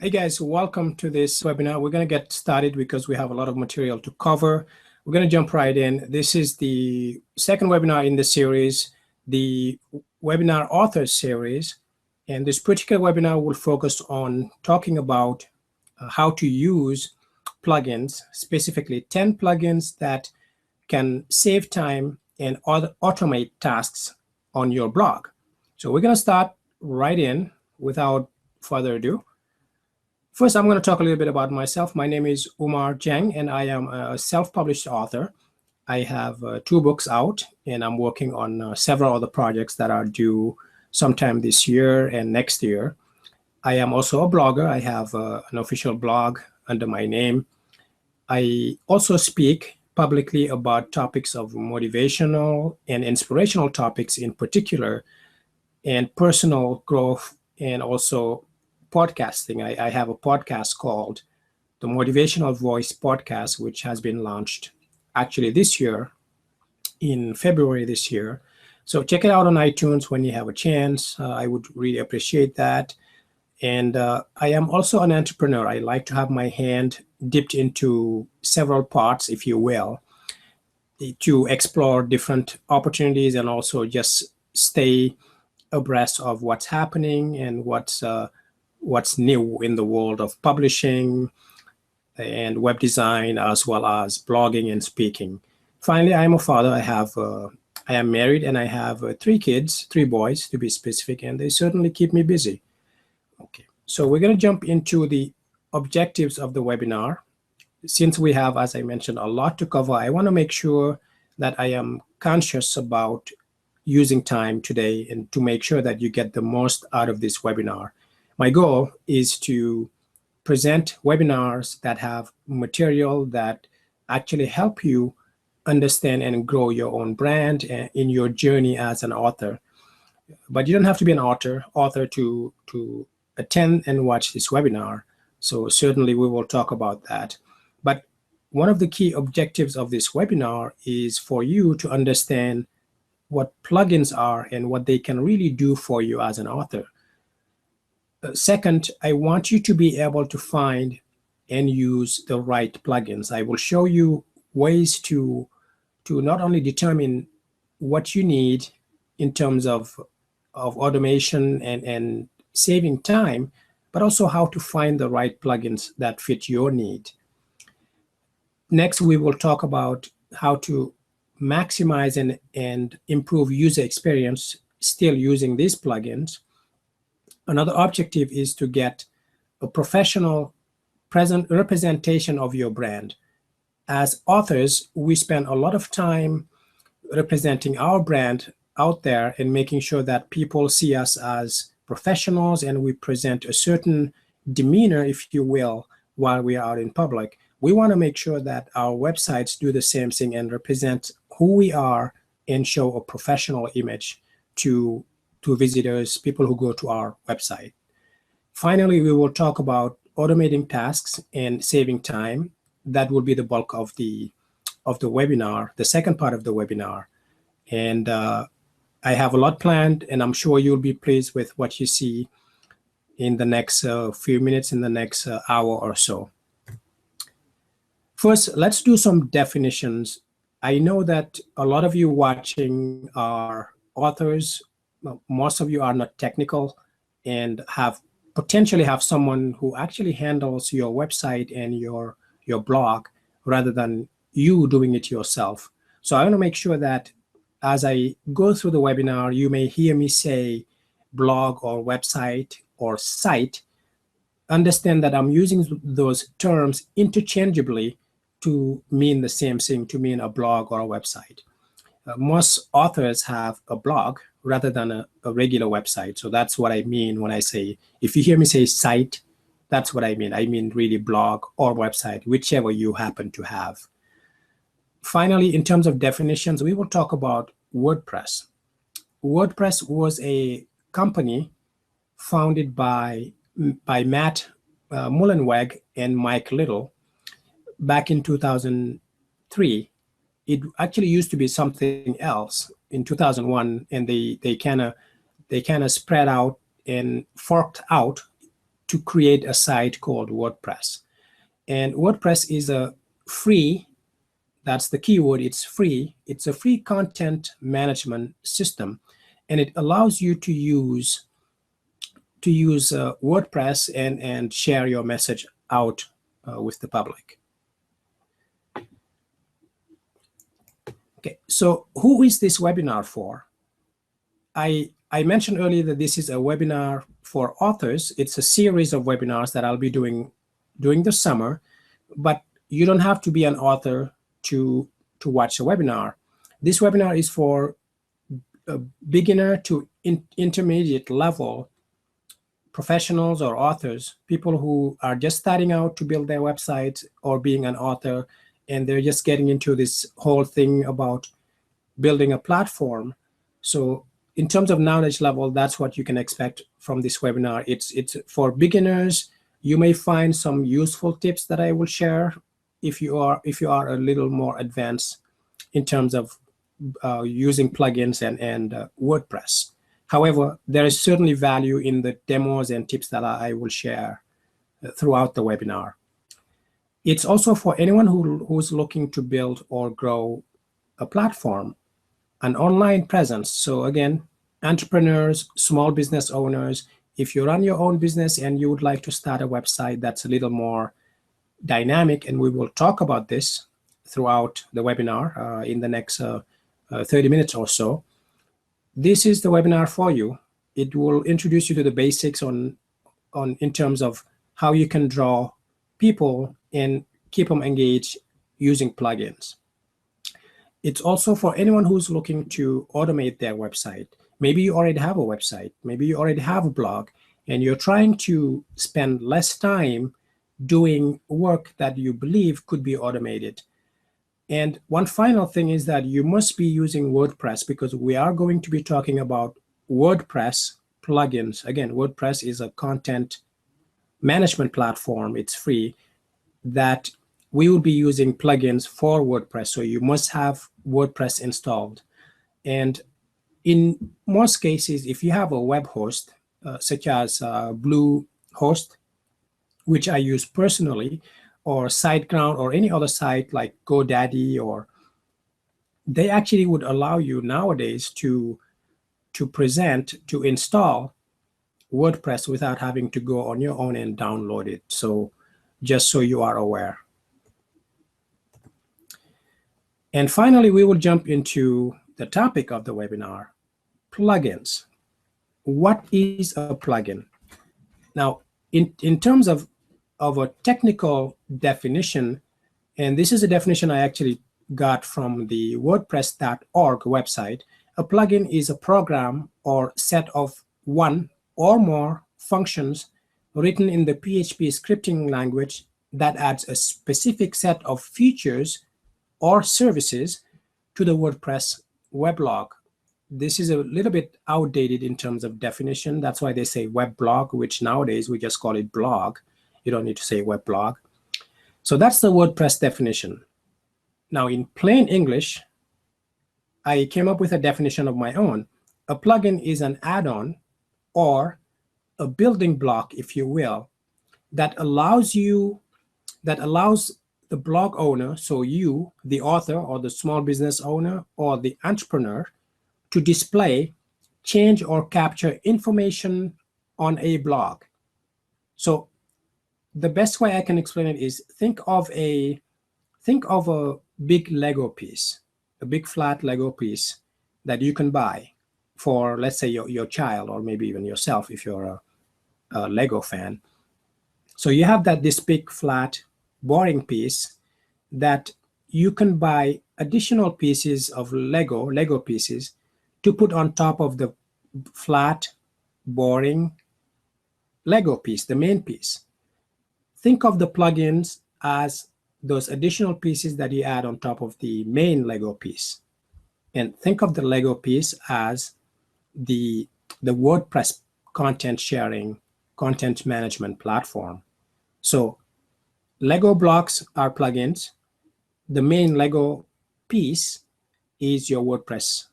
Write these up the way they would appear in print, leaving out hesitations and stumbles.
Hey guys, welcome to this webinar. We're going to get started because we have a lot of material to cover. We're going to jump right in. This is the second webinar in the series, the webinar authors series. And this particular webinar will focus on talking about how to use plugins, specifically 10 plugins that can save time and automate tasks on your blog. So we're going to start right in without further ado. First, I'm going to talk a little bit about myself. My name is Umar Jang, and I am a self-published author. I have 2 books out, and I'm working on several other projects that are due sometime this year and next year. I am also a blogger. I have an official blog under my name. I also speak publicly about topics of motivational and inspirational topics in particular, and personal growth, and also podcasting. I have a podcast called the Motivational Voice Podcast, which has been launched actually this year, in February this year. So check it out on iTunes when you have a chance. I would really appreciate that. And I am also an entrepreneur. I like to have my hand dipped into several pots, if you will, to explore different opportunities and also just stay abreast of what's happening and what's new in the world of publishing and web design, as well as blogging and speaking. Finally, I am a father. I am married, and I have 3 kids, 3 boys to be specific, and they certainly keep me busy. Okay, so we're going to jump into the objectives of the webinar. Since we have, as I mentioned, a lot to cover, I want to make sure that I am conscious about using time today and to make sure that you get the most out of this webinar. My goal is to present webinars that have material that actually help you understand and grow your own brand in your journey as an author. But you don't have to be an author to attend and watch this webinar. So certainly we will talk about that. But one of the key objectives of this webinar is for you to understand what plugins are and what they can really do for you as an author. Second, I want you to be able to find and use the right plugins. I will show you ways to not only determine what you need in terms of automation and saving time, but also how to find the right plugins that fit your need. Next, we will talk about how to maximize and improve user experience still using these plugins. Another objective is to get a professional representation of your brand. As authors, we spend a lot of time representing our brand out there and making sure that people see us as professionals and we present a certain demeanor, if you will, while we are out in public. We want to make sure that our websites do the same thing and represent who we are and show a professional image to visitors, people who go to our website. Finally, we will talk about automating tasks and saving time. That will be the bulk of the webinar, the second part of the webinar. And I have a lot planned, and I'm sure you'll be pleased with what you see in the next few minutes, in the next hour or so. First, let's do some definitions. I know that a lot of you watching are authors. Most of you are not technical and potentially have someone who actually handles your website and your blog rather than you doing it yourself. So I want to make sure that as I go through the webinar, you may hear me say blog or website or site. Understand that I'm using those terms interchangeably to mean the same thing, to mean a blog or a website. Most authors have a blog rather than a regular website. So that's what I mean when I say, if you hear me say site, that's what I mean. I mean really blog or website, whichever you happen to have. Finally, in terms of definitions, we will talk about WordPress. WordPress was a company founded by Matt Mullenweg and Mike Little back in 2003. It actually used to be something else in 2001, and they kind of spread out and forked out to create a site called WordPress. And WordPress is a free, that's the keyword, it's free. It's a free content management system, and it allows you to use WordPress and share your message out with the public. Okay, so who is this webinar for? I mentioned earlier that this is a webinar for authors. It's a series of webinars that I'll be doing during the summer, but you don't have to be an author to watch a webinar. This webinar is for a beginner to intermediate level professionals or authors, people who are just starting out to build their website or being an author, and they're just getting into this whole thing about building a platform. So in terms of knowledge level, that's what you can expect from this webinar. It's for beginners. You may find some useful tips that I will share if you are a little more advanced in terms of using plugins and WordPress. However, there is certainly value in the demos and tips that I will share throughout the webinar. It's also for anyone who's looking to build or grow a platform, an online presence. So again, entrepreneurs, small business owners, if you run your own business and you would like to start a website that's a little more dynamic, and we will talk about this throughout the webinar in the next 30 minutes or so, this is the webinar for you. It will introduce you to the basics in terms of how you can draw people and keep them engaged using plugins. It's also for anyone who's looking to automate their website. Maybe you already have a website, maybe you already have a blog, and you're trying to spend less time doing work that you believe could be automated. And one final thing is that you must be using WordPress, because we are going to be talking about WordPress plugins. Again, WordPress is a content management platform. It's free, that we will be using plugins for WordPress. So you must have WordPress installed. And in most cases, if you have a web host, such as Bluehost, which I use personally, or SiteGround, or any other site like GoDaddy, or they actually would allow you nowadays to install WordPress without having to go on your own and download it. So just so you are aware. And finally, we will jump into the topic of the webinar, plugins. What is a plugin? Now, in terms of a technical definition, and this is a definition I actually got from the WordPress.org website, a plugin is a program or set of one or more functions written in the PHP scripting language that adds a specific set of features or services to the WordPress weblog. This is a little bit outdated in terms of definition. That's why they say weblog, which nowadays we just call it blog. You don't need to say weblog. So that's the WordPress definition. Now, in plain English, I came up with a definition of my own. A plugin is an add-on or a building block, if you will, that allows the blog owner, so you, the author or the small business owner or the entrepreneur, to display, change, or capture information on a blog. So the best way I can explain it is think of a big Lego piece, a big flat Lego piece that you can buy for, let's say, your child, or maybe even yourself if you're a Lego fan. So you have this big flat boring piece that you can buy additional pieces of Lego pieces to put on top of the flat boring Lego piece, the main piece. Think of the plugins as those additional pieces that you add on top of the main Lego piece. And think of the Lego piece as the WordPress content sharing, content management platform. So Lego blocks are plugins. The main Lego piece is your WordPress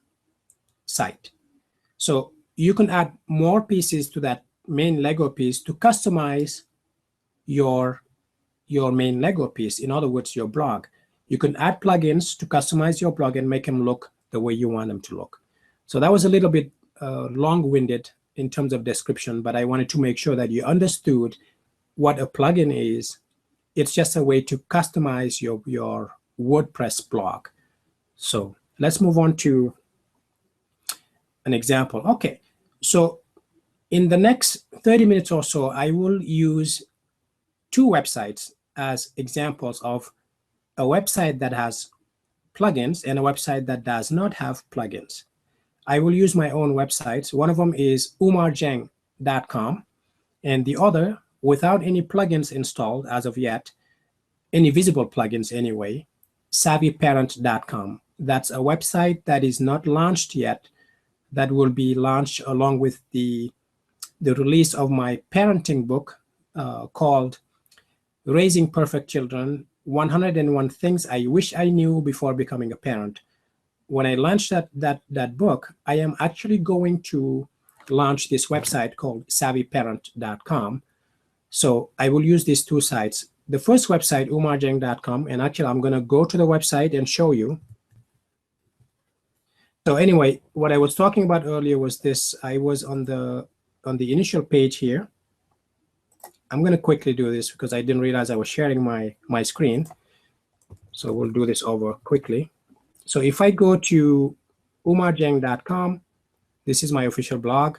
site. So you can add more pieces to that main Lego piece to customize your main Lego piece. In other words, your blog. You can add plugins to customize your blog and make them look the way you want them to look. So that was a little bit long-winded in terms of description, but I wanted to make sure that you understood what a plugin is. It's just a way to customize your WordPress blog. So let's move on to an example. Okay, so in the next 30 minutes or so, I will use two websites as examples of a website that has plugins and a website that does not have plugins. I will use my own websites. One of them is umarjeng.com, and the other, without any plugins installed as of yet, any visible plugins anyway, savvyparent.com. That's a website that is not launched yet, that will be launched along with the release of my parenting book called Raising Perfect Children, 101 Things I Wish I Knew Before Becoming a Parent. When I launch that book, I am actually going to launch this website called savvyparent.com. So I will use these two sites. The first website, umarjeng.com, and actually I'm going to go to the website and show you. So anyway, what I was talking about earlier was this. I was on the initial page here. I'm going to quickly do this because I didn't realize I was sharing my screen. So we'll do this over quickly. So if I go to umarjeng.com, this is my official blog.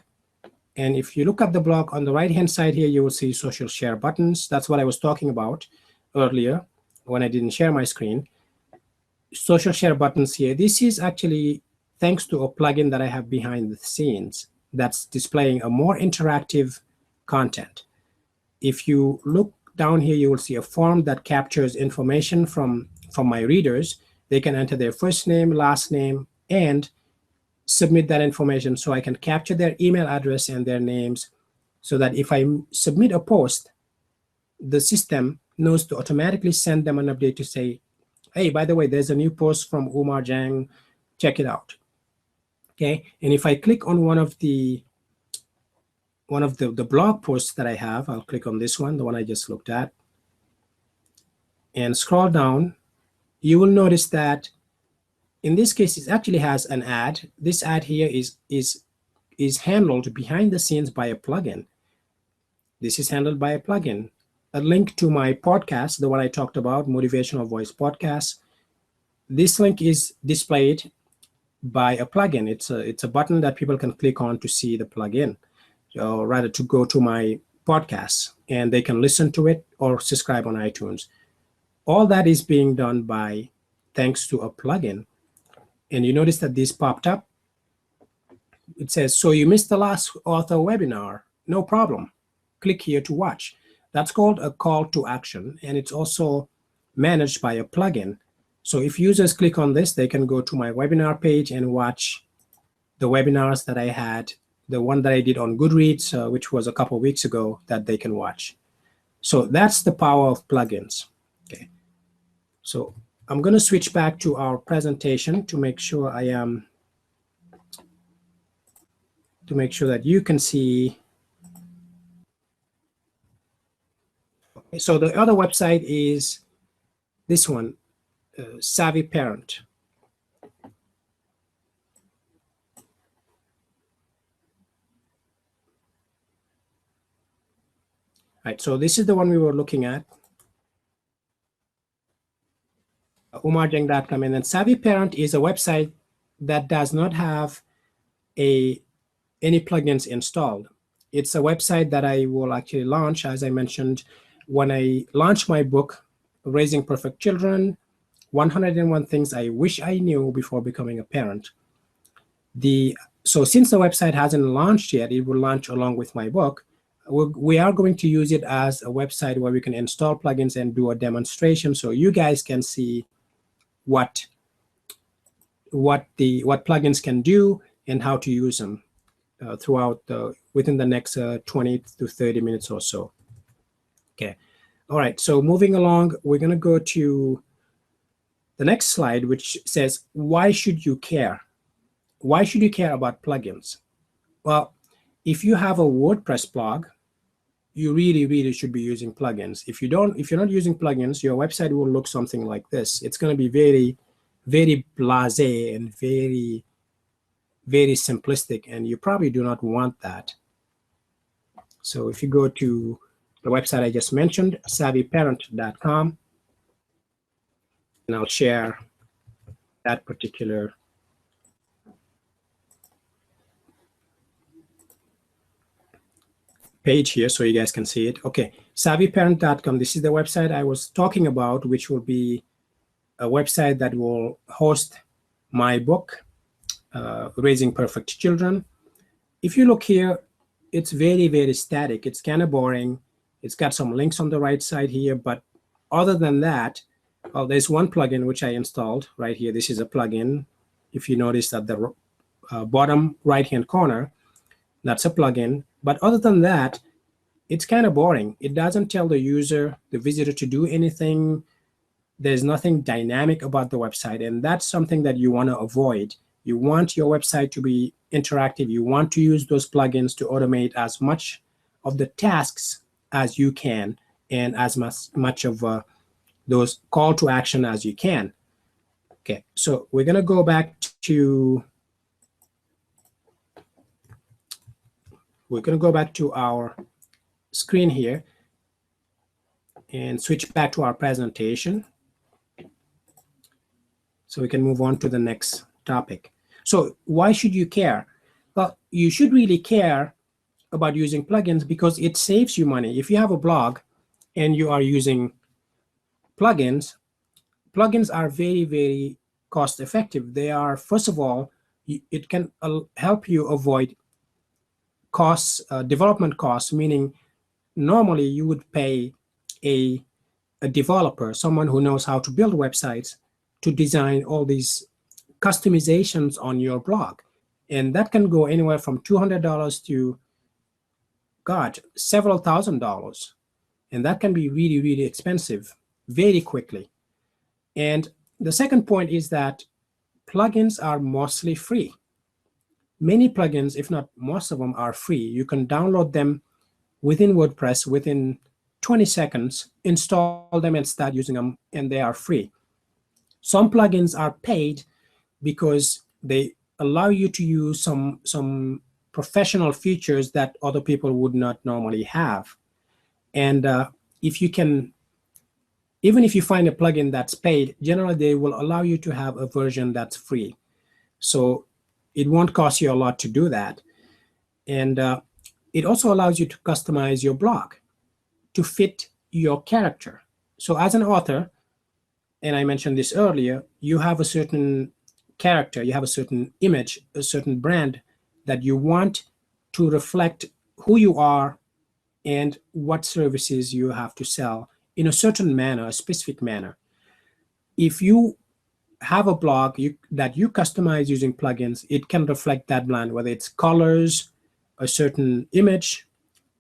And if you look at the blog on the right-hand side here, you will see social share buttons. That's what I was talking about earlier when I didn't share my screen. Social share buttons here. This is actually thanks to a plugin that I have behind the scenes that's displaying a more interactive content. If you look down here, you will see a form that captures information from my readers. They can enter their first name, last name, and submit that information, so I can capture their email address and their names, so that if I submit a post, the system knows to automatically send them an update to say, hey, by the way, there's a new post from Umar Jang, check it out. Okay, and if I click on one of the blog posts that I have, I'll click on this one, the one I just looked at, and scroll down, you will notice that in this case, it actually has an ad. This ad here is handled behind the scenes by a plugin. This is handled by a plugin. A link to my podcast, the one I talked about, Motivational Voice Podcast, this link is displayed by a plugin. It's a button that people can click on to see the plugin, or rather to go to my podcast, and they can listen to it or subscribe on iTunes. All that is being done by thanks to a plugin. And you notice that this popped up. It says, so you missed the last author webinar. No problem. Click here to watch. That's called a call to action, and it's also managed by a plugin. So if users click on this, they can go to my webinar page and watch the webinars that I had, the one that I did on Goodreads, which was a couple of weeks ago, that they can watch. So that's the power of plugins. Okay. So I'm going to switch back to our presentation to make sure that you can see. Okay, so the other website is this one, Savvy Parent. Right, so this is the one we were looking at. umarjeng.com, and then Savvy Parent is a website that does not have any plugins installed. It's a website that I will actually launch, as I mentioned, when I launch my book, Raising Perfect Children, 101 Things I Wish I Knew Before Becoming a Parent. So since the website hasn't launched yet, it will launch along with my book. We are going to use it as a website where we can install plugins and do a demonstration, so you guys can see what plugins can do and how to use them within the next 20 to 30 minutes or so. Okay. All right. So moving along, we're going to go to the next slide, which says, why should you care? Why should you care about plugins? Well, If you have a WordPress blog, you really should be using plugins. If you're not using plugins, your website will look something like this. It's going to be very blasé and very simplistic, and you probably do not want that. So if you go to the website I just mentioned, savvyparent.com, and I'll share that particular page here so you guys can see it. Okay, savvyparent.com, this is the website I was talking about, which will be a website that will host my book, Raising Perfect Children. If you look here, it's very static. It's kind of boring. It's got some links on the right side here, but other than that, well, there's one plugin which I installed right here. This is a plugin. If you notice at the bottom right-hand corner, that's a plugin. But other than that, it's kind of boring. It doesn't tell the user, the visitor, to do anything. There's nothing dynamic about the website, and that's something that you want to avoid. You want your website to be interactive. You want to use those plugins to automate as much of the tasks as you can, and as much of those call to action as you can. Okay, so we're going to go back to our screen here and switch back to our presentation so we can move on to the next topic. So why should you care? Well, you should really care about using plugins because it saves you money. If you have a blog and you are using plugins, plugins are very cost effective. They are, first of all, it can help you avoid costs, development costs, meaning normally you would pay a developer, someone who knows how to build websites, to design all these customizations on your blog. And that can go anywhere from $200 to, God, several $1,000s. And that can be really expensive very quickly. And the second point is that plugins are mostly free. Many plugins, if not most of them, are free. You can download them within WordPress within 20 seconds, install them and start using them, and they are free. Some plugins are paid because they allow you to use some professional features that other people would not normally have. And even if you find a plugin that's paid, generally they will allow you to have a version that's free. So it won't cost you a lot to do that. And it also allows you to customize your blog to fit your character. So as an author, and I mentioned this earlier, you have a certain character, you have a certain image, a certain brand that you want to reflect who you are and what services you have to sell in a certain manner, a specific manner. If you have a blog that you customize using plugins, it can reflect that brand, whether it's colors, a certain image,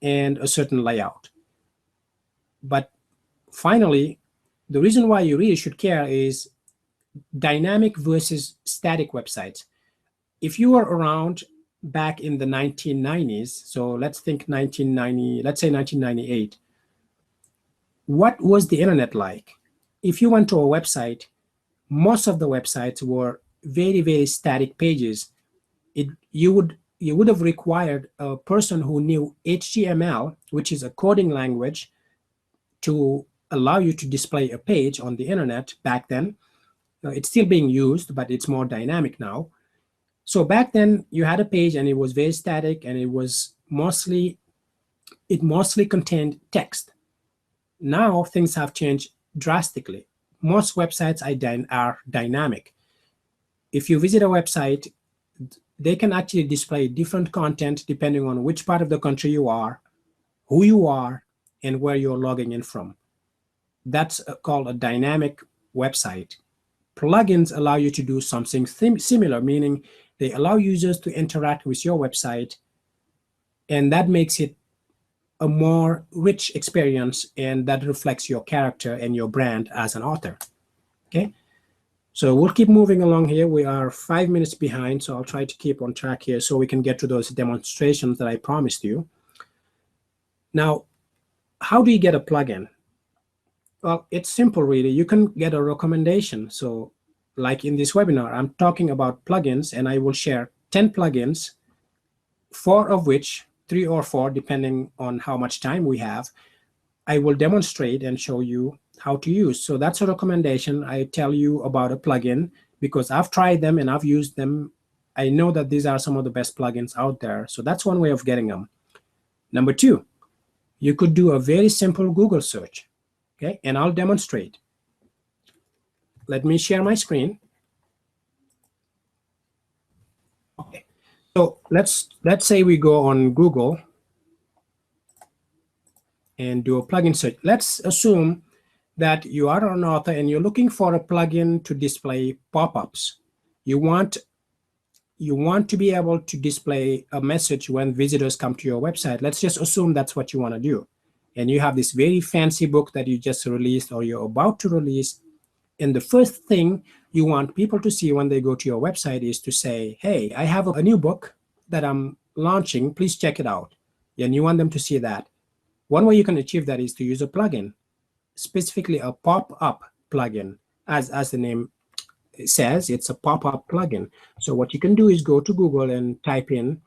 and a certain layout. But finally, the reason why you really should care is dynamic versus static websites. If you were around back in the 1990s, so let's think 1990, let's say 1998, what was the internet like? If you went to a website, most of the websites were very static pages. You would have required a person who knew HTML, which is a coding language, to allow you to display a page on the internet back then. It's still being used, but it's more dynamic now. So back then you had a page and it was very static, and it mostly contained text. Now things have changed drastically. Most websites are dynamic. If you visit a website, they can actually display different content depending on which part of the country you are, who you are, and where you're logging in from. That's called a dynamic website. Plugins allow you to do something similar, meaning they allow users to interact with your website, and that makes it a more rich experience, and that reflects your character and your brand as an author. Okay. So we'll keep moving along here. We are 5 minutes behind, so I'll try to keep on track here so we can get to those demonstrations that I promised you. Now, how do you get a plugin? Well, it's simple, really. You can get a recommendation. So like in this webinar, I'm talking about plugins, and I will share 10 plugins, 4 of which, 3 or 4, depending on how much time we have, I will demonstrate and show you how to use. So that's a recommendation. I tell you about a plugin because I've tried them and I've used them. I know that these are some of the best plugins out there. So that's one way of getting them. Number 2, you could do a very simple Google search, okay? And I'll demonstrate. Let me share my screen. Okay. So let's say we go on Google and do a plugin search. Let's assume that you are an author and you're looking for a plugin to display pop-ups. You want to be able to display a message when visitors come to your website. Let's just assume that's what you want to do. And you have this very fancy book that you just released or you're about to release. And the first thing you want people to see when they go to your website is to say, hey, I have a new book that I'm launching. Please check it out. And you want them to see that. One way you can achieve that is to use a plugin, specifically a pop-up plugin. As the name says, it's a pop-up plugin. So what you can do is go to Google and type in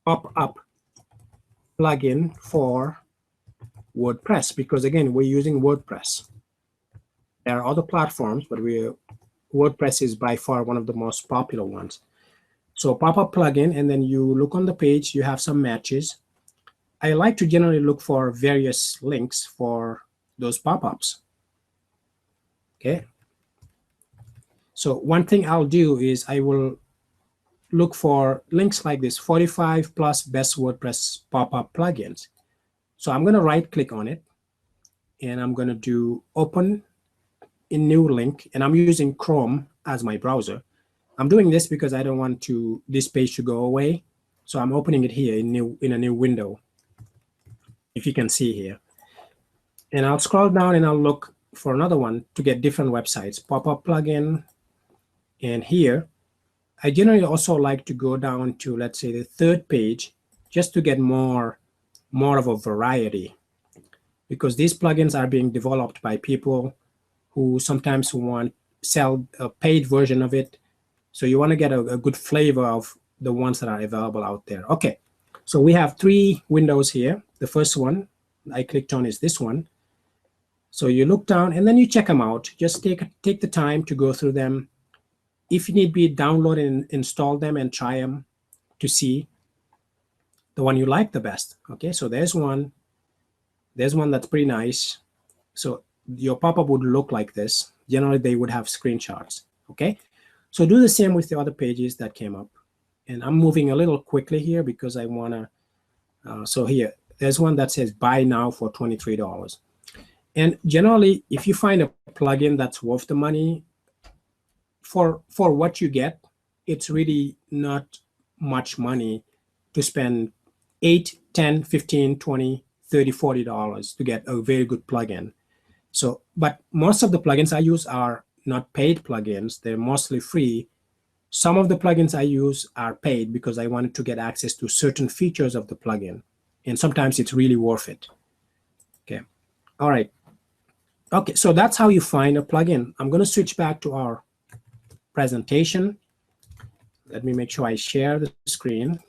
pop-up plugin for WordPress, because again, we're using WordPress. There are other platforms, but WordPress is by far one of the most popular ones. So pop-up plugin, and then you look on the page, you have some matches. I like to generally look for various links for those pop-ups. Okay. So one thing I'll do is I will look for links like this, 45 plus best WordPress pop-up plugins. So I'm going to right click on it and I'm going to do open in new link, and I'm using Chrome as my browser. I'm doing this because I don't want this page to go away. So I'm opening it here in a new window, if you can see here. And I'll scroll down and I'll look for another one to get different websites, pop-up plugin. And here, I generally also like to go down to, let's say, the 3rd page, just to get more of a variety, because these plugins are being developed by people who sometimes want sell a paid version of it. So you want to get a good flavor of the ones that are available out there. Okay, so we have 3 windows here. The first one I clicked on is this one. So you look down and then you check them out. Just take the time to go through them. If you need be, download and install them and try them to see the one you like the best. Okay, so there's one that's pretty nice. So your pop-up would look like this. Generally, they would have screenshots. Okay, so do the same with the other pages that came up. And I'm moving a little quickly here because I want to. So here, there's one that says buy now for $23. And generally, if you find a plugin that's worth the money, for what you get, it's really not much money to spend $8, $10, $15, $20, $30, $40 to get a very good plugin. So, but most of the plugins I use are not paid plugins. They're mostly free. Some of the plugins I use are paid because I wanted to get access to certain features of the plugin. And sometimes it's really worth it. Okay. All right. Okay, so that's how you find a plugin. I'm going to switch back to our presentation. Let me make sure I share the screen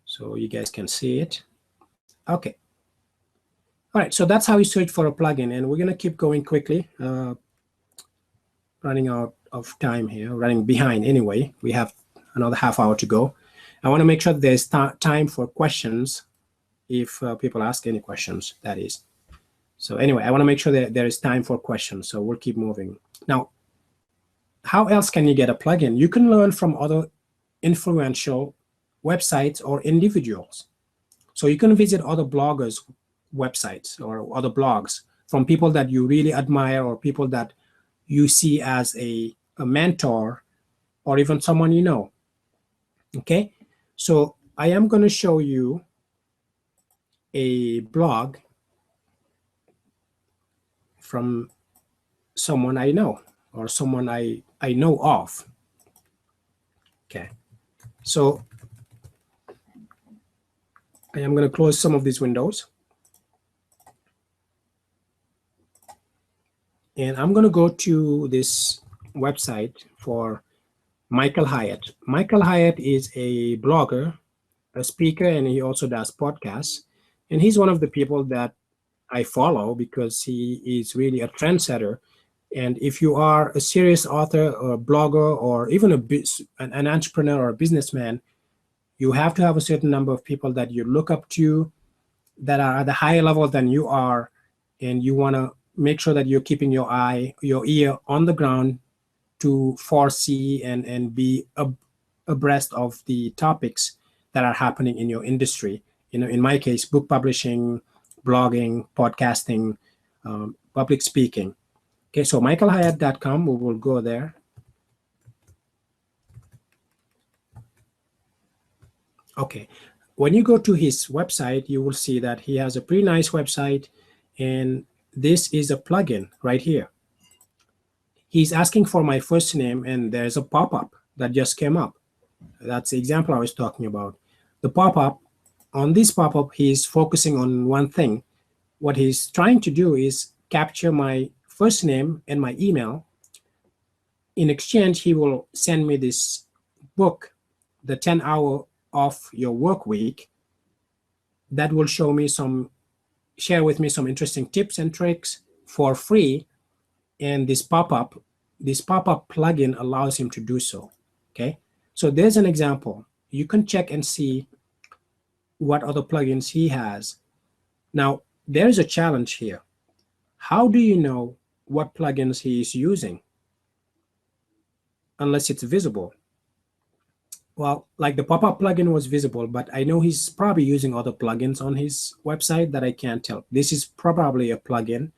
so you guys can see it. Okay. All right, so that's how you search for a plugin, and we're going to keep going quickly. Running out of time here, running behind anyway. We have another half hour to go. I want to make sure that there's time for questions if people ask any questions, that is. So anyway, I want to make sure that there is time for questions, so we'll keep moving. Now, how else can you get a plugin? You can learn from other influential websites or individuals. So you can visit other bloggers' websites or other blogs from people that you really admire or people that you see as a mentor or even someone you know. Okay, so I am going to show you a blog from someone I know or someone I know of. Okay, so I am going to close some of these windows. And I'm going to go to this website for Michael Hyatt. Michael Hyatt is a blogger, a speaker, and he also does podcasts. And he's one of the people that I follow because he is really a trendsetter. And if you are a serious author or a blogger or even an entrepreneur or a businessman, you have to have a certain number of people that you look up to that are at a higher level than you are, and you want to make sure that you're keeping your ear on the ground to foresee and be abreast of the topics that are happening in your industry. In my case, book publishing, blogging, podcasting, public speaking. Okay, so michaelhyatt.com, we will go there. Okay, when you go to his website, you will see that he has a pretty nice website, and this is a plugin right here. He's asking for my first name, and there's a pop-up that just came up. That's the example I was talking about. The pop-up, on this pop-up, he's focusing on one thing. What he's trying to do is capture my first name and my email. In exchange, he will send me this book, The 10-Hour of Your Work Week, that will share with me some interesting tips and tricks for free. And this pop-up plugin allows him to do so. Okay, so there's an example. You can check and see what other plugins he has. Now, there's a challenge here. How do you know what plugins he is using unless it's visible? Well, like the pop-up plugin was visible, but I know he's probably using other plugins on his website that I can't tell. This is probably a plugin,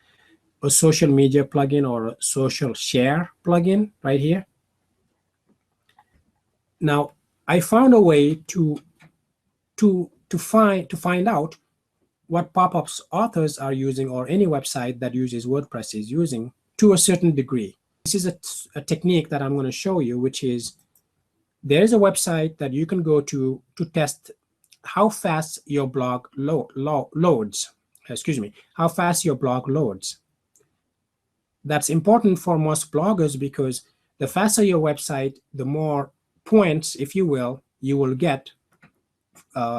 a social media plugin or a social share plugin right here. Now, I found a way to find out what pop-ups authors are using, or any website that uses WordPress is using, to a certain degree. This is a technique that I'm going to show you, which is there is a website that you can go to test how fast your blog loads. Excuse me, how fast your blog loads. That's important for most bloggers because the faster your website, the more points, if you will get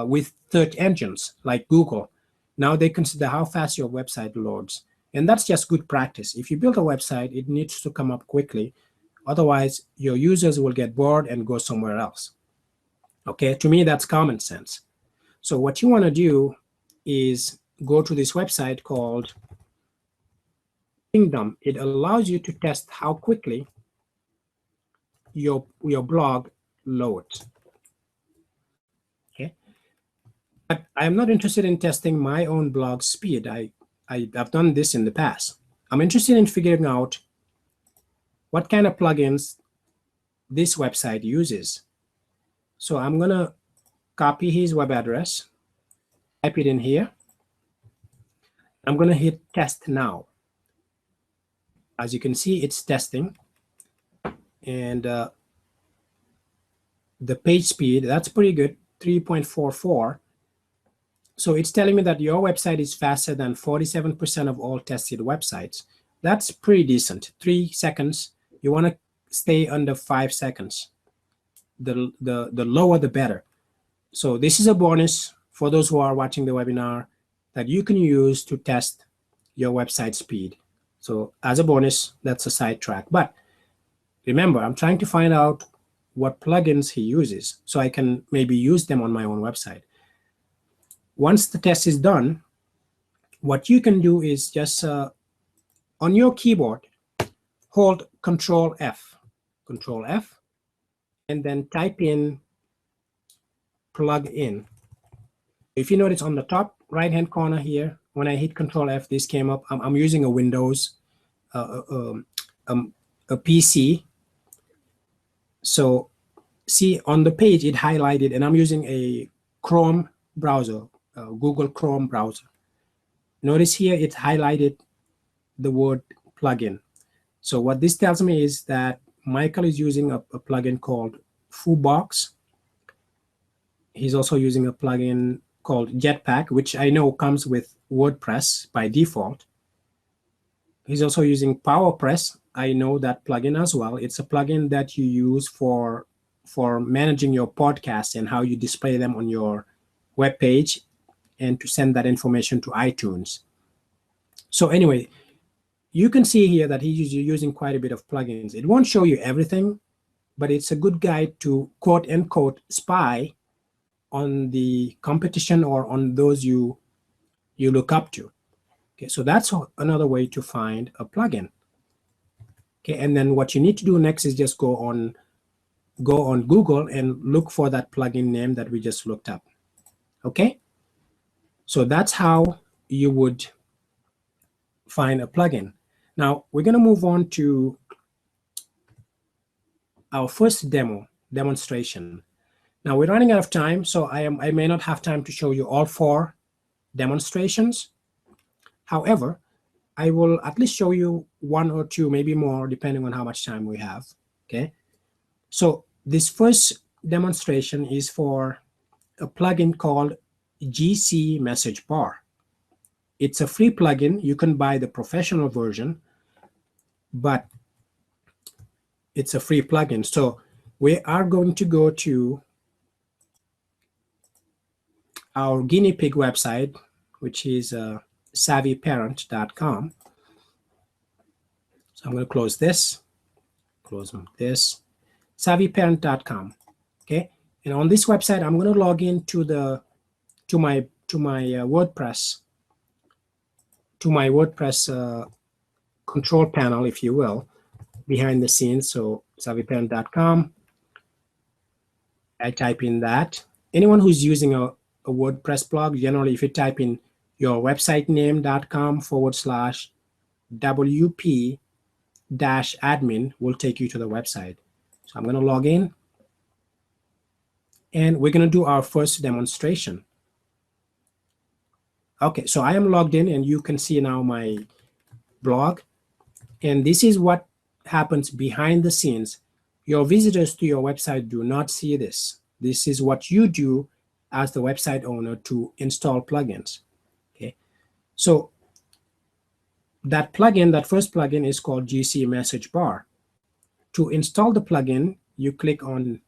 with search engines like Google. Now they consider how fast your website loads. And that's just good practice. If you build a website, it needs to come up quickly. Otherwise, your users will get bored and go somewhere else. Okay, to me, that's common sense. So what you want to do is go to this website called Kingdom. It allows you to test how quickly your blog loads. Okay, but I'm not interested in testing my own blog speed. I've done this in the past. I'm interested in figuring out what kind of plugins this website uses. So I'm going to copy his web address, type it in here. I'm going to hit test now. As you can see, it's testing. And the page speed, that's pretty good, 3.44. So it's telling me that your website is faster than 47% of all tested websites. That's pretty decent. 3 seconds. You want to stay under 5 seconds. The lower, the better. So this is a bonus for those who are watching the webinar that you can use to test your website speed. So as a bonus, that's a sidetrack. But remember, I'm trying to find out what plugins he uses so I can maybe use them on my own website. Once the test is done, what you can do is just on your keyboard, hold Control F, and then type in plugin. If you notice on the top right-hand corner here, when I hit Control F, this came up. I'm using a Windows, a PC. So see on the page, it highlighted, and I'm using a Chrome browser, Google Chrome browser. Notice here, it highlighted the word plugin. So what this tells me is that Michael is using a plugin called Foobox. He's also using a plugin called Jetpack, which I know comes with WordPress by default. He's also using PowerPress. I know that plugin as well. It's a plugin that you use for managing your podcasts and how you display them on your web page and to send that information to iTunes. So anyway, you can see here that he's using quite a bit of plugins. It won't show you everything, but it's a good guide to quote unquote spy on the competition or on those you look up to. Okay, so that's another way to find a plugin. Okay, and then what you need to do next is just go on Google and look for that plugin name that we just looked up. Okay, so that's how you would find a plugin. Now we're going to move on to our first demonstration. Now we're running out of time, so I may not have time to show you all 4 demonstrations. However, I will at least show you 1 or 2, maybe more, depending on how much time we have. Okay, so this first demonstration is for a plugin called GC Message Bar. It's a free plugin. You can buy the professional version, but it's a free plugin. So we are going to go to our guinea pig website, which is savvyparent.com. So I'm going to close this, savvyparent.com. Okay, and on this website, I'm going to log in to my WordPress control panel, if you will, behind the scenes. So savvyparent.com. I type in that. Anyone who's using a WordPress blog, generally, if you type in your website name.com/wp-admin, will take you to the website. So I'm going to log in, and we're going to do our first demonstration. Okay, so I am logged in, and you can see now my blog. And this is what happens behind the scenes. Your visitors to your website do not see this. This is what you do as the website owner to install plugins. Okay, so that first plugin is called GC Message Bar. To install the plugin, you click on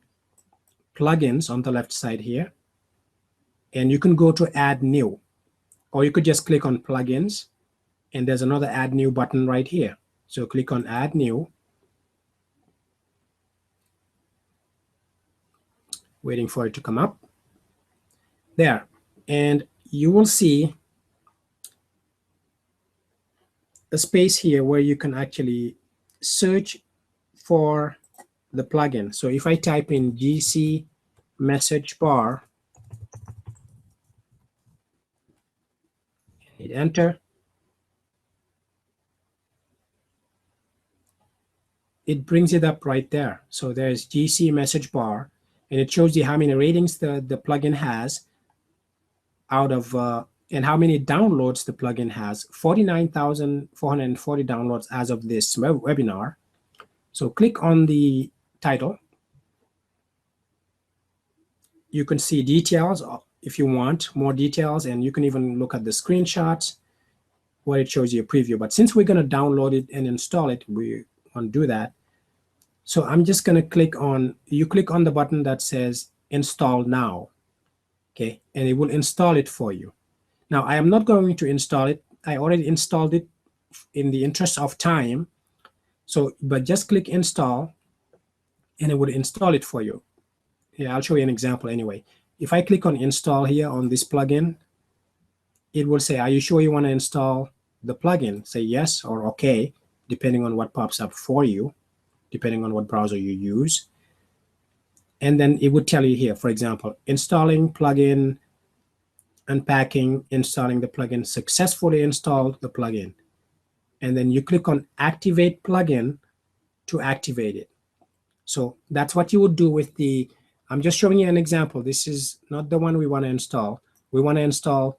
Plugins on the left side here, and you can go to Add New, or you could just click on Plugins, and there's another Add New button right here. So click on Add New. Waiting for it to come up. There, and you will see a space here where you can actually search for the plugin. So if I type in GC Message Bar, hit enter, it brings it up right there. So there's GC Message Bar, and it shows you how many ratings the plugin has out of and how many downloads the plugin has. 49,440 downloads as of this webinar. So click on the title. You can see details if you want more details, and you can even look at the screenshots where it shows you a preview. But since we're going to download it and install it, we want to do that. So I'm just going to click on the button that says Install Now. Okay, and it will install it for you. Now, I am not going to install it. I already installed it in the interest of time. So, but just click Install, and it will install it for you. Yeah, I'll show you an example anyway. If I click on Install here on this plugin, it will say, are you sure you want to install the plugin? Say yes or okay, depending on what pops up for you, depending on what browser you use. And then it would tell you here, for example, installing plugin, unpacking, installing the plugin, successfully installed the plugin. And then you click on Activate Plugin to activate it. So that's what you would do with the, I'm just showing you an example. This is not the one we want to install. We want to install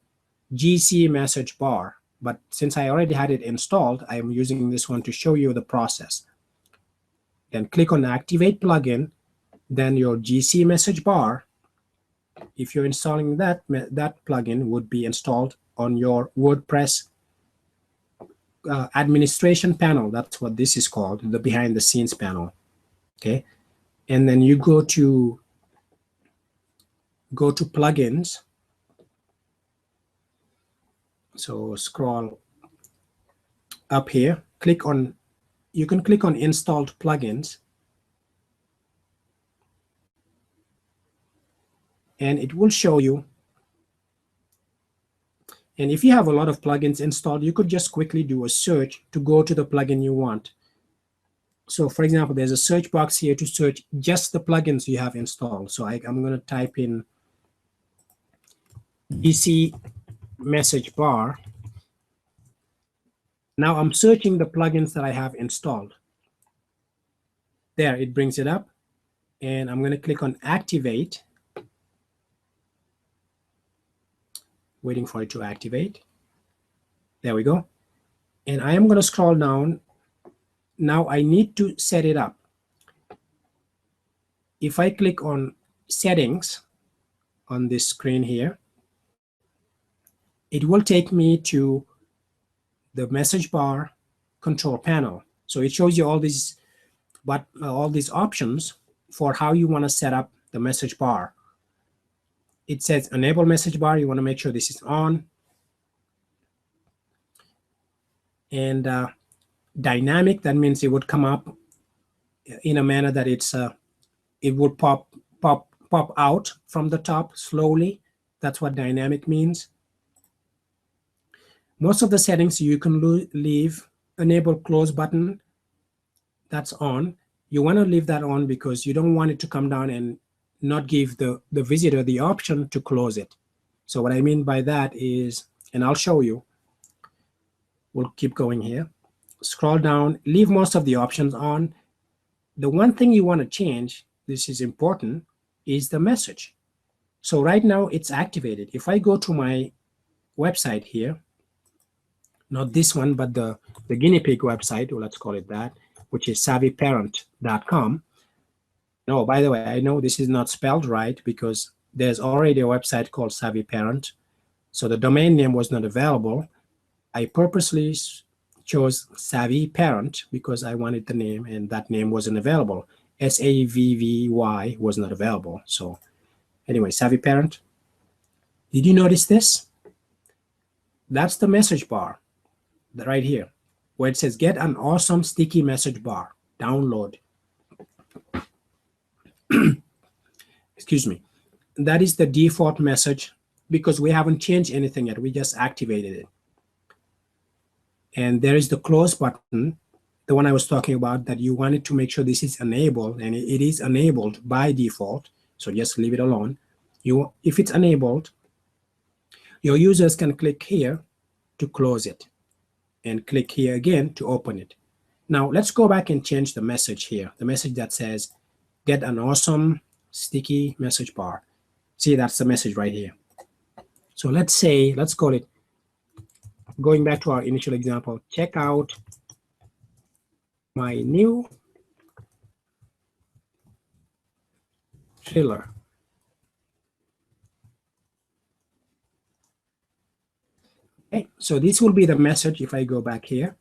GC Message Bar. but since I already had it installed, I am using this one to show you the process. Then click on Activate Plugin, then your GC message bar, if you're installing that plugin, would be installed on your WordPress administration panel. That's what this is called, the behind the scenes panel. Okay, and then you go to plugins. So scroll up here, you can click on installed plugins, and it will show you. And if you have a lot of plugins installed, you could just quickly do a search to go to the plugin you want. So for example, there's a search box here to search just the plugins you have installed. So I'm going to type in GC message bar. Now I'm searching the plugins that I have installed. There, it brings it up. And I'm going to click on Activate. Waiting for it to activate. There we go. And I am going to scroll down. Now I need to set it up. If I click on Settings on this screen here, it will take me to the message bar control panel. So it shows you all these options for how you want to set up the message bar. It says enable message bar. You want to make sure this is on. And dynamic, that means it would come up in a manner that it would pop out from the top slowly. That's what dynamic means. Most of the settings you can leave. Enable close button, that's on. You want to leave that on because you don't want it to come down and not give the visitor the option to close it. So what I mean by that is, and I'll show you, we'll keep going here. Scroll down, leave most of the options on. The one thing you want to change, this is important, is the message. So right now it's activated. If I go to my website here, not this one, but the guinea pig website, or let's call it that, which is savvyparent.com. No, by the way, I know this is not spelled right because there's already a website called Savvy Parent. So the domain name was not available. I purposely chose Savvy Parent because I wanted the name, and that name wasn't available. SAVVY was not available. So anyway, Savvy Parent. Did you notice this? That's the message bar right here, where it says get an awesome sticky message bar, download. Excuse me. That is the default message because we haven't changed anything yet. We just activated it. And there is the close button, the one I was talking about, that you wanted to make sure this is enabled, and it is enabled by default. So just leave it alone. If it's enabled, your users can click here to close it and click here again to open it. Now let's go back and change the message here, the message that says get an awesome sticky message bar. See, that's the message right here. So let's call it, going back to our initial example, check out my new thriller. Okay, so this will be the message if I go back here.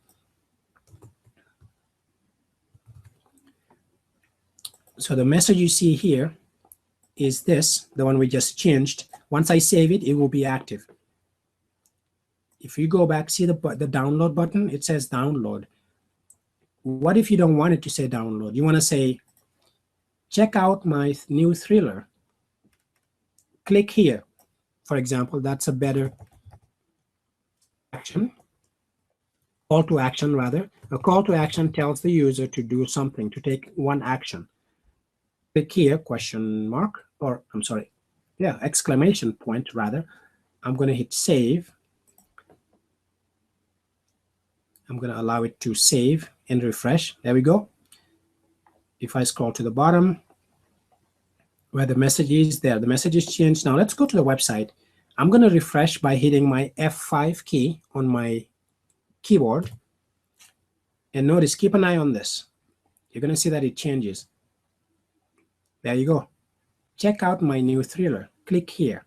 So the message you see here is this, the one we just changed. Once I save it, it will be active. If you go back, see the download button, it says download. What if you don't want it to say download? You want to say, check out my new thriller. Click here. For example, that's a better action. Call to action, rather. A call to action tells the user to do something, to take one action. Click here, question mark, or I'm sorry, yeah, exclamation point, rather. I'm going to hit save. I'm going to allow it to save and refresh. There we go. If I scroll to the bottom where the message is there, the message is changed. Now let's go to the website. I'm going to refresh by hitting my F5 key on my keyboard. And notice, keep an eye on this. You're going to see that it changes. There you go. Check out my new thriller. Click here.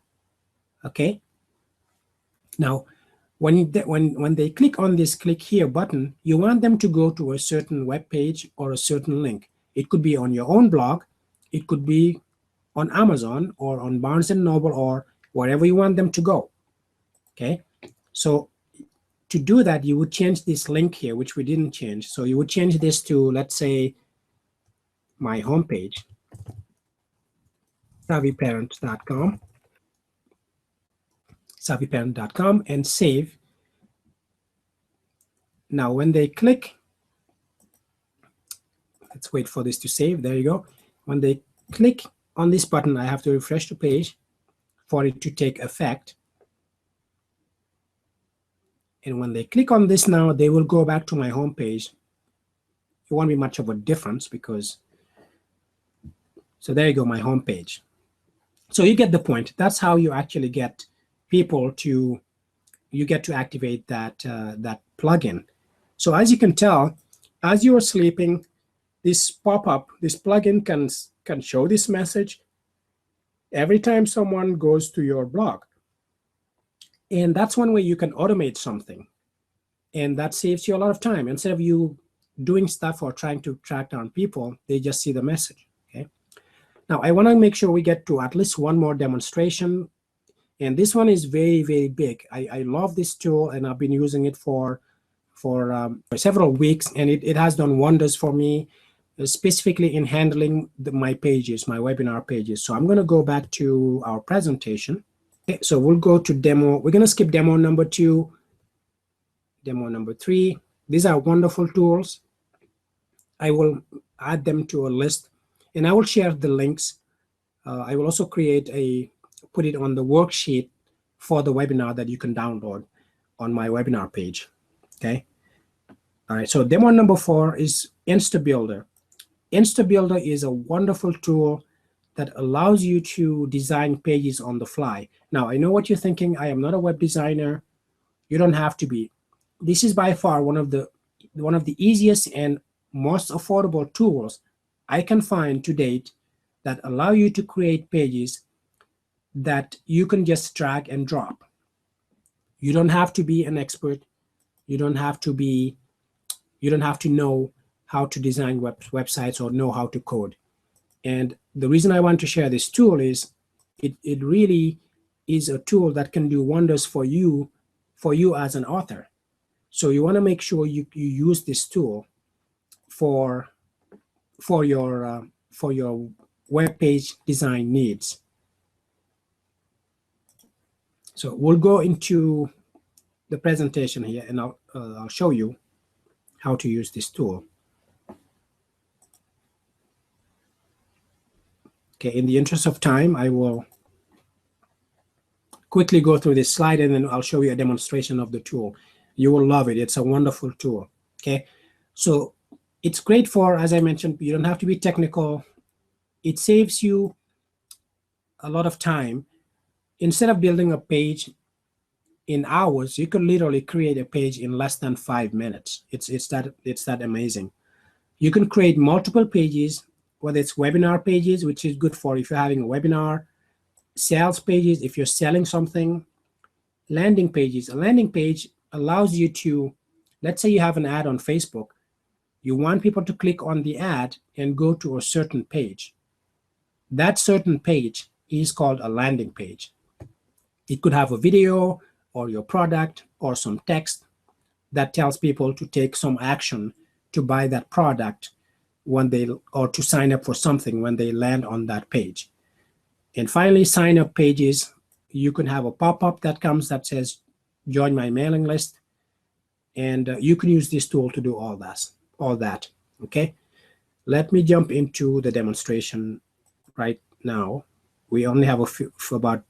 Okay. Now, when they click on this click here button, you want them to go to a certain web page or a certain link. It could be on your own blog. It could be on Amazon or on Barnes & Noble or wherever you want them to go. Okay. So to do that, you would change this link here, which we didn't change. So you would change this to, let's say, my homepage, savvyparent.com, and save. Now, when they click, let's wait for this to save. There you go. When they click on this button, I have to refresh the page for it to take effect. And when they click on this now, they will go back to my homepage. It won't be much of a difference because, so there you go, my homepage. So you get the point. That's how you actually get people to, you get to activate that, that plugin. So as you can tell, as you are sleeping, this pop-up, this plugin can show this message every time someone goes to your blog. And that's one way you can automate something. And that saves you a lot of time. Instead of you doing stuff or trying to track down people, they just see the message. Okay. Now, I want to make sure we get to at least one more demonstration. And this one is very, very big. I love this tool, and I've been using it for several weeks, and it has done wonders for me, specifically in handling my pages, my webinar pages. So I'm going to go back to our presentation. Okay, so we'll go to demo. We're going to skip demo number 2, demo number 3. These are wonderful tools. I will add them to a list, and I will share the links. I will also put it on the worksheet for the webinar that you can download on my webinar page. Okay. All right. So demo number 4 is InstaBuilder. InstaBuilder is a wonderful tool that allows you to design pages on the fly. Now, I know what you're thinking. I am not a web designer. You don't have to be. This is by far one of the easiest and most affordable tools I can find to date that allow you to create pages that you can just drag and drop. You don't have to be an expert. You don't have to know how to design websites or know how to code. And the reason I want to share this tool is it really is a tool that can do wonders for you as an author. So you want to make sure you use this tool for your web page design needs. So we'll go into the presentation here, and I'll show you how to use this tool. Okay, in the interest of time, I will quickly go through this slide, and then I'll show you a demonstration of the tool. You will love it. It's a wonderful tool. Okay, so it's great for, as I mentioned, you don't have to be technical. It saves you a lot of time. Instead of building a page in hours, you could literally create a page in less than 5 minutes. It's that amazing. You can create multiple pages, whether it's webinar pages, which is good for if you're having a webinar, sales pages if you're selling something, landing pages. A landing page allows you to, let's say you have an ad on Facebook. You want people to click on the ad and go to a certain page. That certain page is called a landing page. It could have a video or your product or some text that tells people to take some action to buy that product or to sign up for something when they land on that page. And finally, sign up pages. You can have a pop-up that comes that says, join my mailing list. And you can use this tool to do all that. Okay. Let me jump into the demonstration right now. We only have about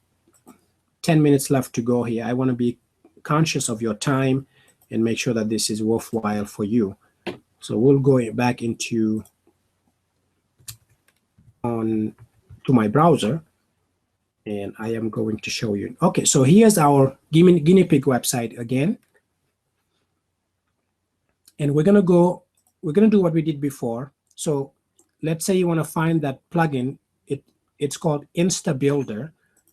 10 minutes left to go here. I want to be conscious of your time and make sure that this is worthwhile for you. So we'll go back to my browser, And I am going to show you. Okay, so here's our guinea pig website again. And we're gonna do what we did before. So let's say you want to find that plugin. It's called InstaBuilder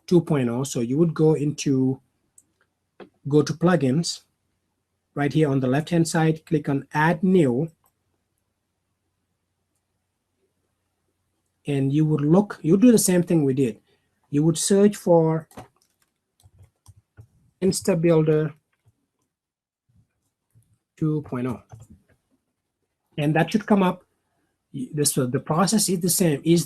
2.0. So you would go to plugins right here on the left hand side, click on add new, and you do the same thing we did. You would search for InstaBuilder 2.0, and that should come up. The process is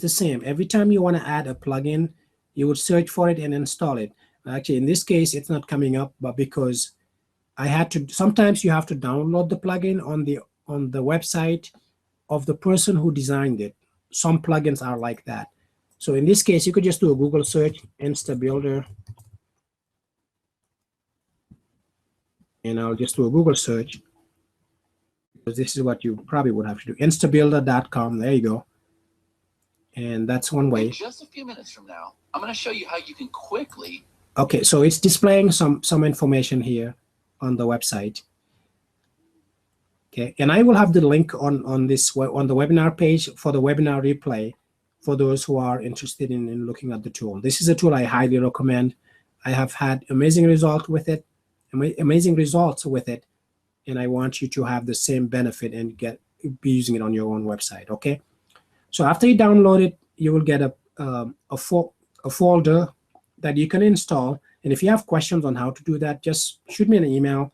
the same. Every time you want to add a plugin, you would search for it and install it. Actually, in this case, it's not coming up, but because I had to, sometimes you have to download the plugin on the website of the person who designed it. Some plugins are like that. So in this case, you could just do a Google search, InstaBuilder, and I'll just do a Google search. This is what you probably would have to do. Instabuilder.com. There you go. And that's one way. In just a few minutes from now, I'm going to show you how you can quickly. Okay, so it's displaying some information here on the website. Okay, and I will have the link on the webinar page for the webinar replay for those who are interested in looking at the tool. This is a tool I highly recommend. I have had amazing results with it, and I want you to have the same benefit and be using it on your own website. Okay, so after you download it, you will get a folder that you can install. And if you have questions on how to do that, just shoot me an email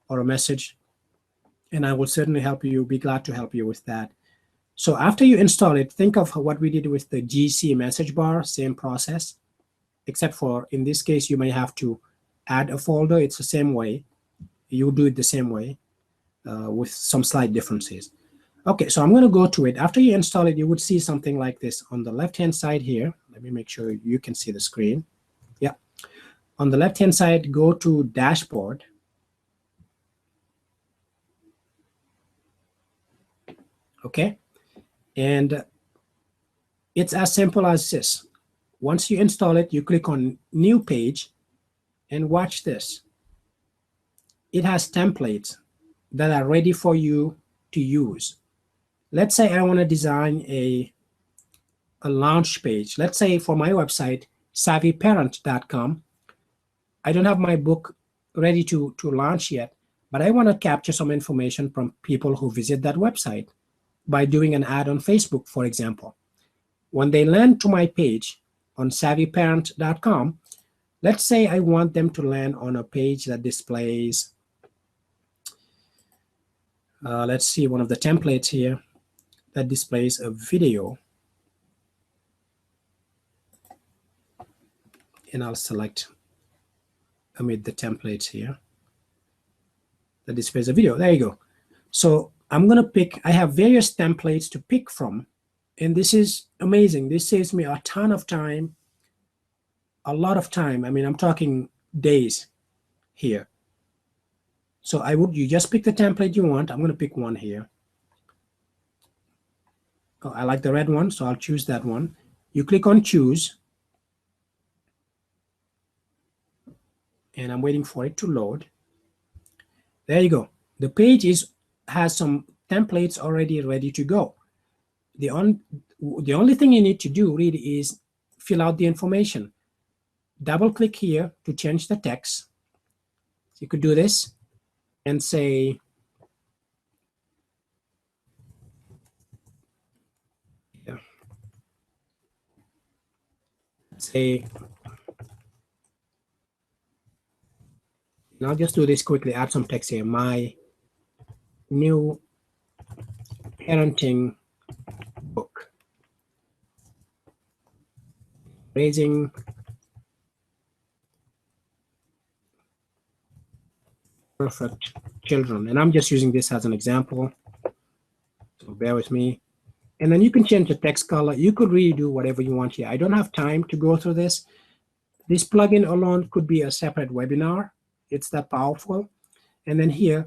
or a message, and I will certainly be glad to help you with that. So after you install it, think of what we did with the GC message bar, same process, except for in this case, you may have to add a folder. It's the same way. You do it the same way with some slight differences. Okay, so I'm going to go to it. After you install it, you would see something like this on the left-hand side here. Let me make sure you can see the screen. Yeah. On the left-hand side, go to Dashboard. Okay, and it's as simple as this. Once you install it, you click on New Page, and watch this. It has templates that are ready for you to use. Let's say I want to design a launch page. Let's say for my website, savvyparent.com. I don't have my book ready to launch yet, but I want to capture some information from people who visit that website by doing an ad on Facebook, for example. When they land to my page on savvyparent.com, let's say I want them to land on a page that displays, let's see, one of the templates here that displays a video. And I'll select amid the templates here that displays a video. There you go. So I'm going to pick, I have various templates to pick from, and this is amazing. This saves me a ton of time, a lot of time. I mean, I'm talking days here. So you just pick the template you want. I'm going to pick one here. Oh, I like the red one, so I'll choose that one. You click on Choose, and I'm waiting for it to load. There you go. The page has some templates already ready to go. The only thing you need to do really is fill out the information. Double click here to change the text. So you could do this and say, and I'll just do this quickly, add some text here. My new parenting book, Raising Perfect Children. And I'm just using this as an example, so bear with me. And then you can change the text color. You could really do whatever you want here. I don't have time to go through this. This plugin alone could be a separate webinar. It's that powerful. And then here,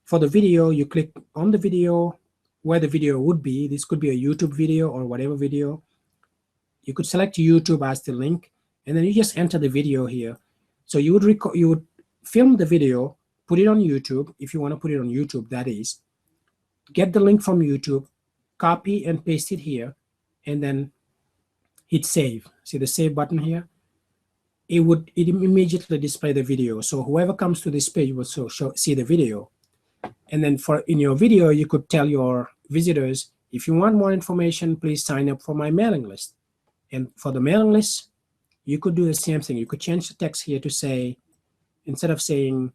for the video, you click on the video where the video would be. This could be a YouTube video or whatever video. You could select YouTube as the link, and then you just enter the video here. So you would film the video, put it on YouTube if you want to put it on YouTube, that is. Get the link from YouTube, copy and paste it here, and then hit save. See the save button here? It immediately display the video. So whoever comes to this page will see the video. And then in your video, you could tell your visitors, if you want more information, please sign up for my mailing list. And for the mailing list, you could do the same thing. You could change the text here to say, instead of saying,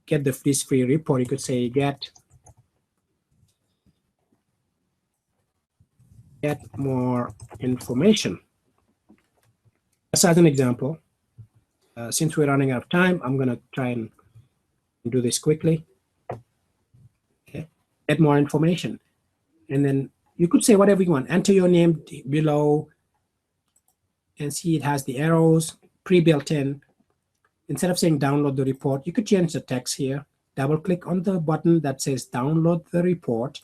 get this free report, you could say, get more information. As an example, since we're running out of time, I'm going to try and do this quickly. Okay, get more information. And then you could say whatever you want. Enter your name below, and see it has the arrows pre-built in. Instead of saying download the report, you could change the text here. Double click on the button that says download the report.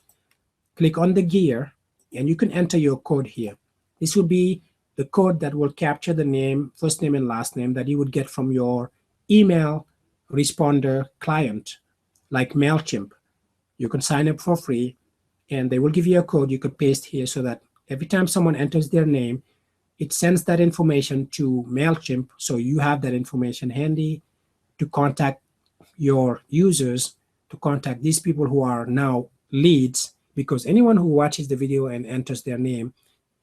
Click on the gear, and you can enter your code here. This will be the code that will capture the name, first name and last name that you would get from your email responder client, like MailChimp. You can sign up for free, and they will give you a code you could paste here so that every time someone enters their name, it sends that information to MailChimp, so you have that information handy to contact your users, to contact these people who are now leads, because anyone who watches the video and enters their name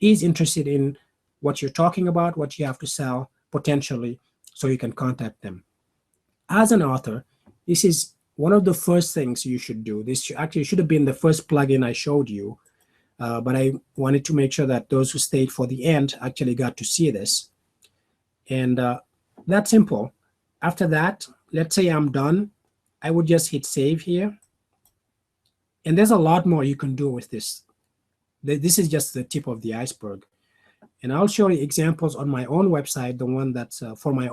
is interested in what you're talking about, what you have to sell potentially, so you can contact them. As an author, this is one of the first things you should do. This actually should have been the first plugin I showed you, but I wanted to make sure that those who stayed for the end actually got to see this. And that's simple. After that, let's say I'm done. I would just hit save here. And there's a lot more you can do with this. This is just the tip of the iceberg. And I'll show you examples on my own website, the one that's for my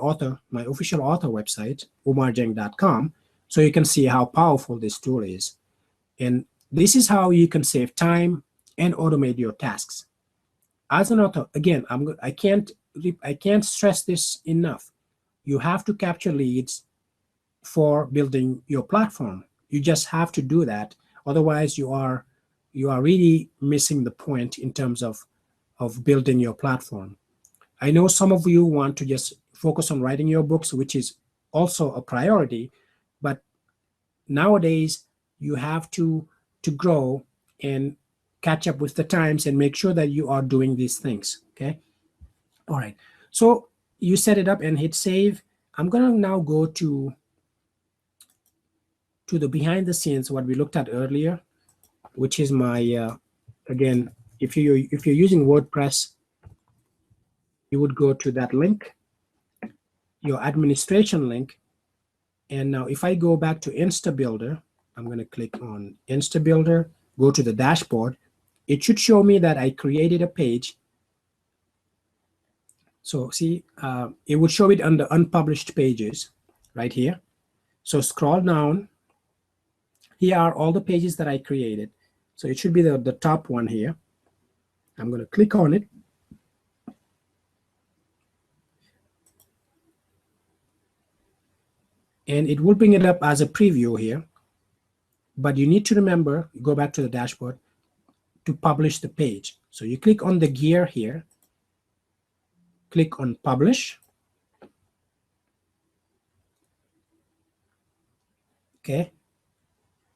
official author website, umarjeng.com, so you can see how powerful this tool is. And this is how you can save time and automate your tasks. As an author, again, I can't stress this enough. You have to capture leads for building your platform. You just have to do that. Otherwise, you are really missing the point in terms of building your platform. I know some of you want to just focus on writing your books, which is also a priority, but nowadays you have to grow and catch up with the times and make sure that you are doing these things, okay? All right, so you set it up and hit save. I'm gonna now go to the behind the scenes, what we looked at earlier, which is my, again, if you're using WordPress, you would go to that link, your administration link. And now if I go back to InstaBuilder, I'm going to click on InstaBuilder, go to the dashboard. It should show me that I created a page. So see, it would show it under unpublished pages right here. So scroll down. Here are all the pages that I created. So it should be the top one here. I'm going to click on it. And it will bring it up as a preview here. But you need to remember, go back to the dashboard, to publish the page. So you click on the gear here, click on publish. Okay.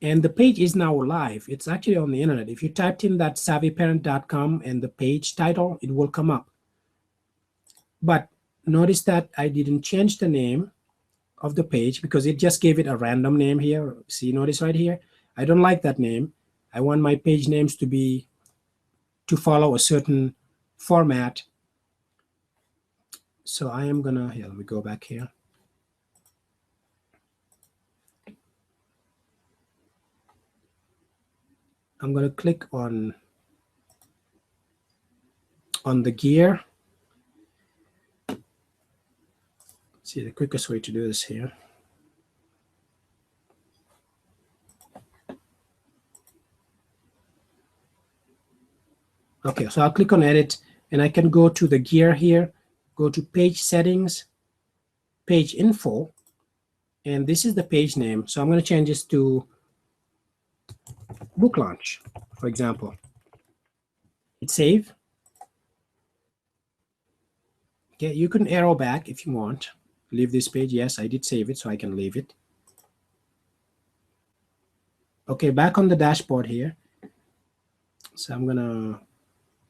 And the page is now live. It's actually on the internet. If you typed in that savvyparent.com and the page title, it will come up. But notice that I didn't change the name of the page because it just gave it a random name here. See, notice right here? I don't like that name. I want my page names to follow a certain format. So I am gonna, here, let me go back here. I'm going to click on the gear. See the quickest way to do this here. Okay, so I'll click on edit and I can go to the gear here, go to page settings, page info, and this is the page name. So I'm going to change this to book launch, for example. Hit save. Okay, you can arrow back if you want. Leave this page. Yes, I did save it, so I can leave it. Okay, back on the dashboard here. So I'm gonna,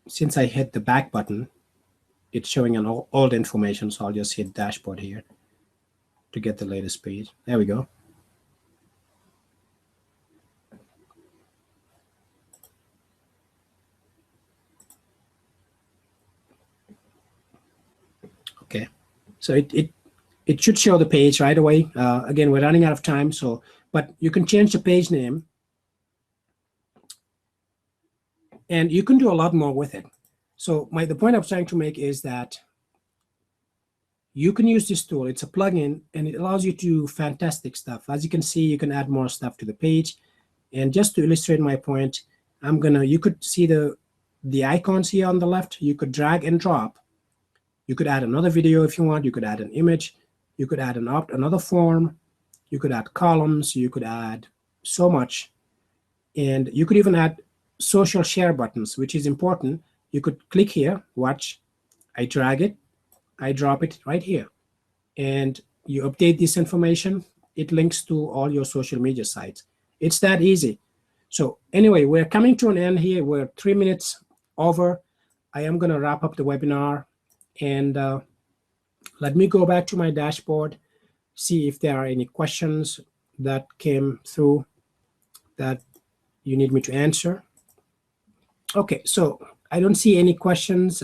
since I hit the back button, it's showing an old information, so I'll just hit dashboard here to get the latest page. There we go. Okay, so it should show the page right away. Again, we're running out of time, so but you can change the page name, and you can do a lot more with it. So the point I was trying to make is that you can use this tool. It's a plugin, and it allows you to do fantastic stuff. As you can see, you can add more stuff to the page. And just to illustrate my point, you could see the icons here on the left. You could drag and drop. You could add another video if you want. You could add an image. You could add another form. You could add columns. You could add so much. And you could even add social share buttons, which is important. You could click here, watch. I drag it. I drop it right here. And you update this information. It links to all your social media sites. It's that easy. So anyway, we're coming to an end here. We're 3 minutes over. I am going to wrap up the webinar. And let me go back to my dashboard, see if there are any questions that came through that you need me to answer. Okay, so I don't see any questions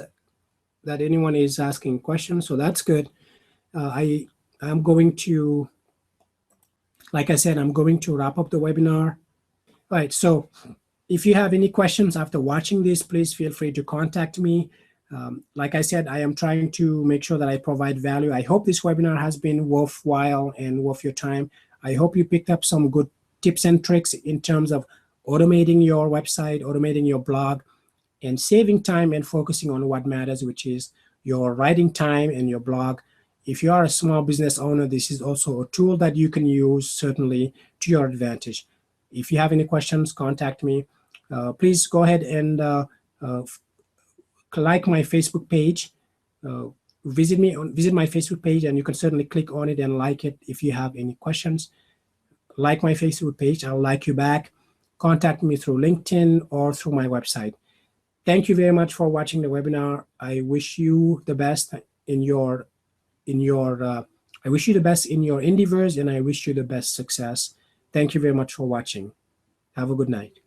that anyone is asking questions, so that's good. I'm going to, like I said, I'm going to wrap up the webinar. All right, so if you have any questions after watching this, please feel free to contact me. Like I said, I am trying to make sure that I provide value. I hope this webinar has been worthwhile and worth your time. I hope you picked up some good tips and tricks in terms of automating your website, automating your blog, and saving time and focusing on what matters, which is your writing time and your blog. If you are a small business owner, this is also a tool that you can use, certainly, to your advantage. If you have any questions, contact me. Please go ahead and like my Facebook page. Visit my Facebook page, and you can certainly click on it and like it if you have any questions. Like my Facebook page, I'll like you back. Contact me through LinkedIn or through my website. Thank you very much for watching the webinar. I wish you the best in your endeavors, and I wish you the best success. Thank you very much for watching. Have a good night.